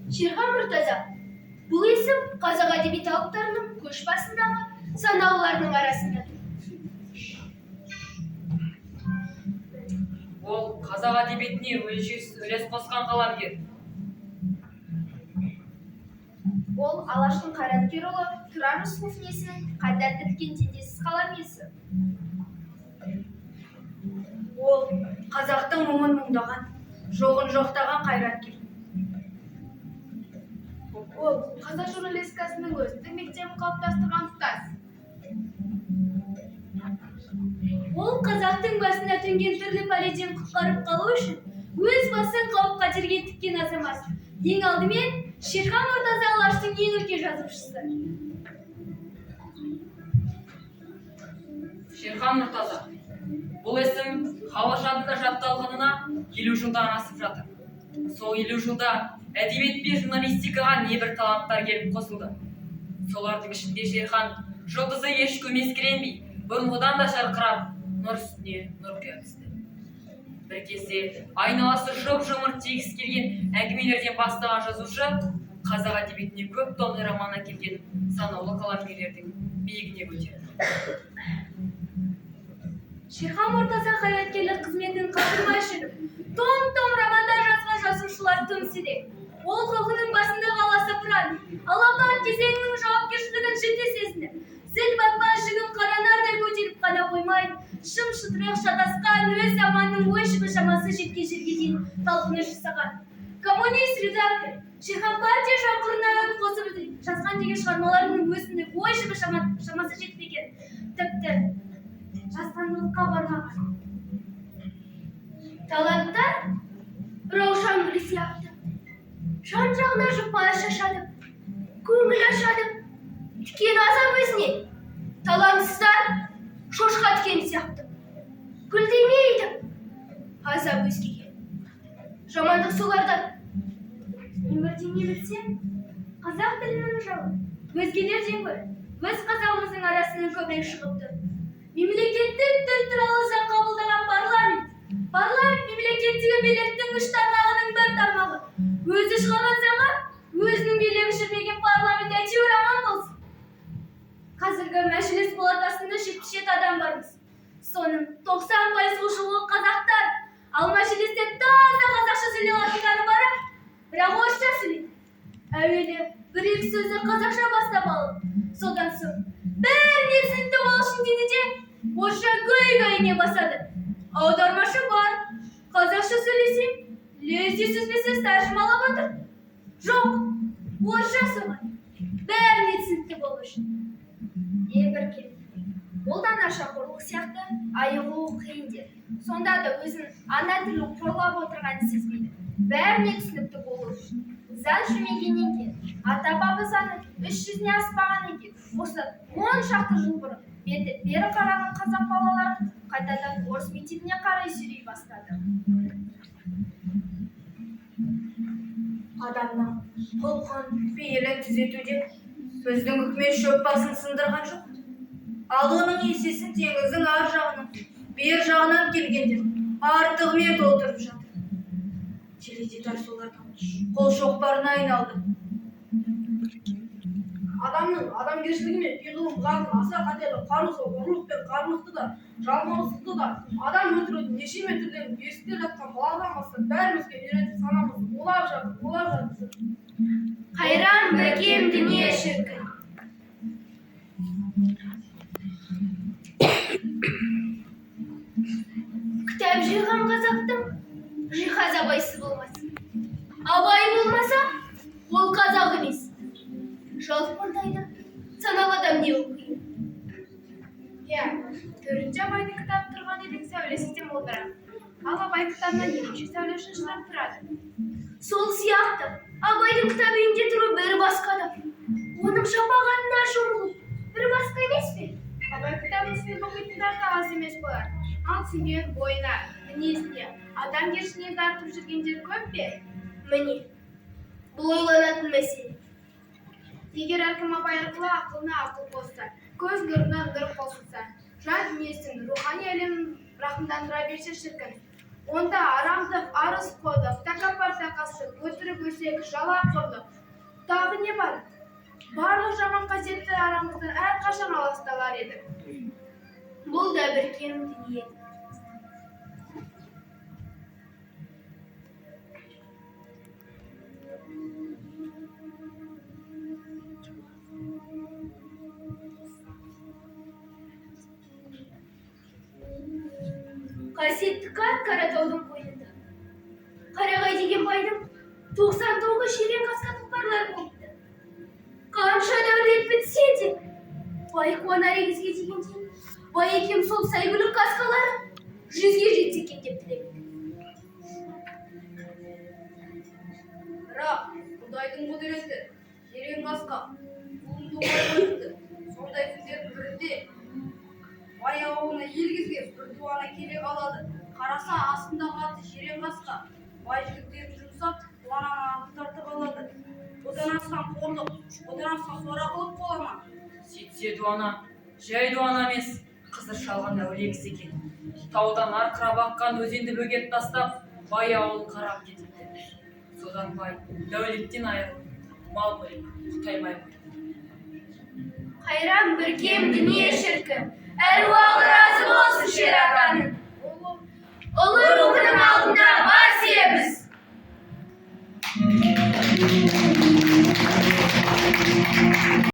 Шерхан Мұртаза. Бұл есім қазақ әдебиеттанушыларының көш басындағы санаулылардың арасында. Ол қазақ әдебиетіне үлес қосқан қаламгер. Ол Алаштың қайраткері Тұрар Рысқұлов несінің қайта тіркелген теңдессіз қалам иесі. Ол қазақтың мұңын мұңдаған, жоғын жоқтаған қайраткер. Ол қазақ журналистикасының өзіндік мектебін қалыптастырған ұстаз. Ол қазақтың басына төнген түрлі пәледен құтқарып қалу үшін өз басын қауіп-қатерге тіккен азамат. Ең алдымен Шерхан Мұртаза Алаштың ең үлкен жазушысы. Шерхан Мұртаза. Бұл есім халық жадында жатталғанына 50 жылдан асып жатыр. Сол 50 жылда әдебиет пен журналистикаға небір таланттар келіп қосылды. Солардың ішінде Шерхан жұлдызы еш көмескіленбей, бұрынғыдан да жарқырап, нұр үстіне нұр құя түсті. Бір кезде айналасы жұп-жұмыр тегіс келген әңгімелерден бастаған жазушы қазақ әдебиетіне көп томды роман әкелген санаулы қаламгерлердің биігіне көтерілді. Шерхан Мұртаза қайраткерлік қызметін қалдырмай жүріп, том-том романдар жазған жазушылар тым сирек. Ол халқының басындағы аласапыран, алапат кезеңінің жауапкершілігін жіті сезініп, зіл батпан жүгін қаранардай көтеріп қана қоймай, шым-шытырық шатасқан өз заманның ой-шыбы шамасы жеткен жерге дейін талпыныс жасаған. Коммунист редактор Шерхан партия шақырына үн қосып жазған деген шығармаларының өзіндік ой-шыбы шамасы жетпеген. Тіпті жастандылыққа бармаған. Таланттар раушан гүлі сияқты. Жан-жағына жұпар шашады, көңіл ашады, тікен азап өзіне. Талантсыздар шошқа тікен сияқты. Гүлдемейді, азап өзгеге. Жамандық солардан. Мен бірдеңе білсем, қазақ тілінің жауы өзгелерден гөрі өз қазағымыздың арасынан көбірек шығыпты. Мемлекеттік тіл туралы заң қабылдаған парламент мемлекеттегі биліктің үш тармағының бір тармағы. Өзі шығарған заңға өзінің билігі жүрмеген парламент әйтеуір аман болсын. Қазіргі мәжіліс палатасында 77 адам бармыз. Соның 90% жуығы қазақтар. Ал мәжілісте таза қазақша сөйлейтіндері бары, бірақ орысша сөйлейді. Әуелі бір-екі сөзді қазақша бастап алып, содан соң бәріне түсінікті болсын дейді де, орысша гөй-гөйіне басады. Аудармашы бар, қазақша сөйлесең, лезде сөзбесіз тәржімалап отыр. Жоқ, орысша соған, бәріне түсінікті болу үшін. Бір кем. Ол да нашақорлық сияқты айығуы қиын дер. Сонда да өзін ана тілі қорлап отырғанын сезбейді. Бәріне түсінікті болу үшін. Заң жүрмегеннен кейін, ата-бабы заңы 300-не аспағаннан кейін, осы 10 шақты жыл бұрын бері қараған қазақ балалары қайтадан орыс мектебіне қарай жүрей бастады. Адамның құлқын, пейілін түзетуде біздің үкімет шөп басын сындырған жоқ. Ал оның есесін теңіздің ар жағынан, бер жағынан келгендер артығымен толтырып жатыр. Теледидар солардың қол шоқпарына айналды. Адамның адамгершілігі мен пиғылын бұзатын аса қатерлі қарусыз ұрлық пен қарлықты да, жалмауыздықты да, адам өлтірудің неше метрден бесікте жатқан баладан бастап бәрімізге үйретіп санамыз улап жатыр. Қайран бәкем дүние шіркін. Кітап жиған қазақтың жиһаз абайсыз болмас. Абай болмаса, ол қазақ емес. Жалт маңдайды, саналы адам не оқиды. Төртінші Абайдың кітап тұрған елдің сәулесі де молдырақ. Ал Абай кітабынан ерекше сәуле шашырап тұрады. Сол сияқты Абайдың кітап үйінде тұру бір басқа да. Оның шапағатына шомылу бір басқа емес пе? Абай кітабын сүйіп оқитындар да аз емес болар. Ал сүйген бойына, мінезіне, адамгершілігіне тартып жүргендер көп пе? Міне, бұл ойланатын мәселе. Егер әркім Абай арқылы ақылына ақыл қосса, көз нұрына нұр қосылса, жан дүниесін, рухани әлемін рахымдандыра берсе шіркін, онда арамдық, арыз қодық, тәкаппар тақасып, өтірік өтірік өсек, жалап құрды. Тағы не бар? Барлық жаман қасиеттер арамыздан әрқашан аласталар еді. Бұл да бір кем дүние. Қасиетті Қаратаудың қойнында. Қарағай деген байдың 99 ширен қасқа тұлпарлары болыпты. Қанша дәулет бітсе де, бай қуанар егізге дегенде, бай екем сол сайгүлік қасқалары 100-ге жетсе екен деп тілепті. Бірақ Құдайдың құдіреті, терең қасқа, туымды қоймайды. Сондай күндердің бірінде бай ауылына елгізге бір дуана келе қалады. Қараса астындағы аты жирен қасқа. Бай жігіттерін жұмсап, дуананы аты тартып алады. Одан асқан қорлық, одан асқан сорақылық бола ма? Сөйтсе дуана, жай дуана емес, қызыр шалған әулие кісі екен. Таудан арқырап аққан өзенді бөгеп тастап, бай ауылын қарап кетіпті. Содан бай дәулеттен айырылып, мал мүлік құтаймай қойды. Қайран бір кем дүние шіркін, әруағы разы болсын шер атаның.